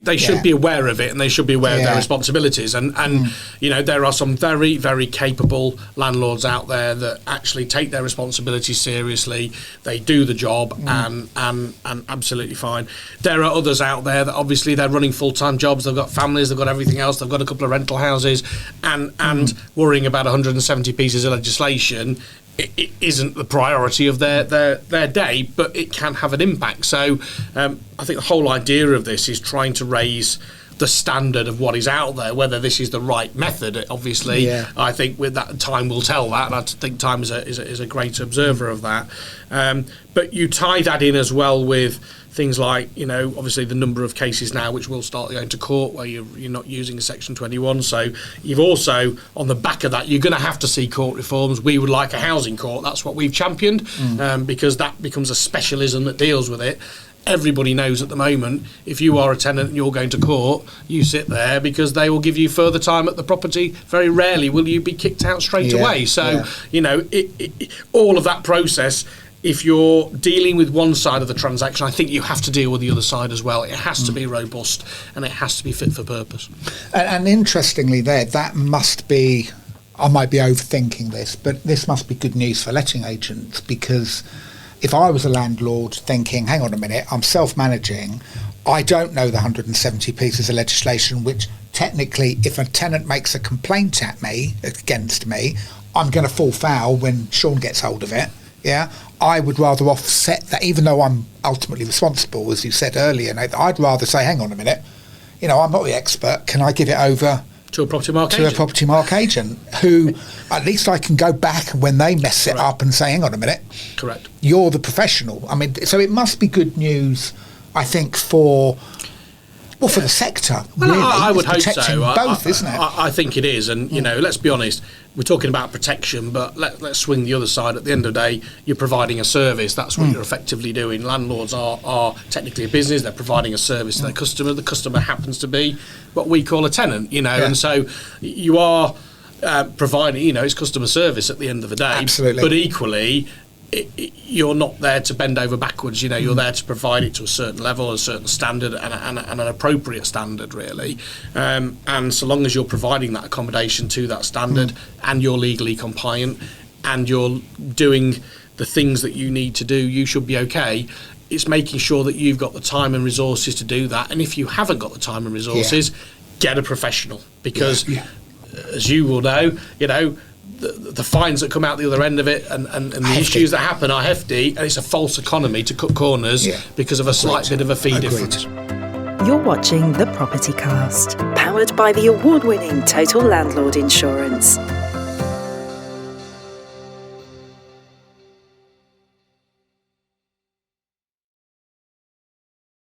they should be aware of it, and they should be aware of their responsibilities. And there are some very, very capable landlords out there that actually take their responsibilities seriously. They do the job and absolutely fine. There are others out there that obviously they're running full-time jobs. They've got families. They've got everything else. They've got a couple of rental houses, and worrying about 170 pieces of legislation. It isn't the priority of their day, but it can have an impact. So I think the whole idea of this is trying to raise the standard of what is out there. Whether this is the right method, obviously, I think with that, time will tell that. And I think time is a great observer of that. But you tie that in as well with things like, obviously the number of cases now which will start going to court where you're not using a Section 21. So you've also, on the back of that, you're going to have to see court reforms. We would like a housing court. That's what we've championed, because that becomes a specialism that deals with it. Everybody knows at the moment, if you are a tenant and you're going to court, you sit there because they will give you further time at the property. Very rarely will you be kicked out straight away. So, all of that process, if you're dealing with one side of the transaction, I think you have to deal with the other side as well. It has to be robust and it has to be fit for purpose. And interestingly that must be, I might be overthinking this, but this must be good news for letting agents, because if I was a landlord thinking, hang on a minute, I'm self-managing, I don't know the 170 pieces of legislation, which technically, if a tenant makes a complaint against me, I'm going to fall foul when Sean gets hold of it. Yeah, I would rather offset that, even though I'm ultimately responsible, as you said earlier, Nathan. I'd rather say, hang on a minute, I'm not the expert. Can I give it over to a Propertymark agent who, at least I can go back when they mess it up and say, hang on a minute. Correct. You're the professional. I mean, so it must be good news, I think, for the sector. Well, really. I would hope so. Both, isn't it? I think it is. And, let's be honest, we're talking about protection, but let's swing the other side. At the end of the day, you're providing a service. That's what you're effectively doing. Landlords are technically a business. They're providing a service to their customer. The customer happens to be what we call a tenant, and so you are providing, it's customer service at the end of the day. Absolutely. But equally, you're not there to bend over backwards. You're there to provide it to a certain level, a certain standard, and an appropriate standard, really. And so long as you're providing that accommodation to that standard, and you're legally compliant, and you're doing the things that you need to do, you should be okay. It's making sure that you've got the time and resources to do that. And if you haven't got the time and resources, get a professional, because as you will know, the fines that come out the other end of it and the issues that happen are hefty, and it's a false economy to cut corners because of a slight bit of a fee difference. You're watching The Property Cast, powered by the award-winning Total Landlord Insurance.